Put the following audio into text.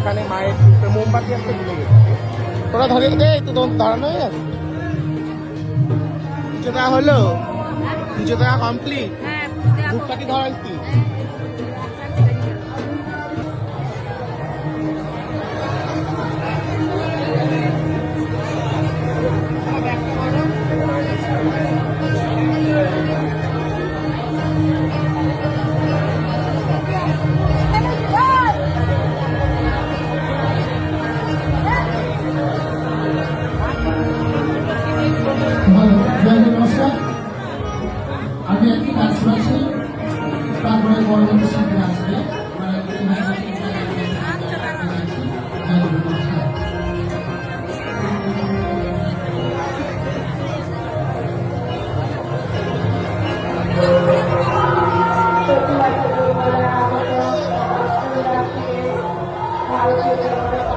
এখানে মায়ের মোমবাতি আসতে ভুলে গেছে। তোরা ধরিয়ে দে, একটু দাঁড়ানো হয়ে গেছে। পুজো দেওয়া হলো, পুজো দেওয়া কমপ্লিট। ধূপকাঠি ধরাই কি নমস্কার, আমি একটি কাজ শুনেছি, তারপরে পরবর্তী শিল্পী আসবে। ভারতীয়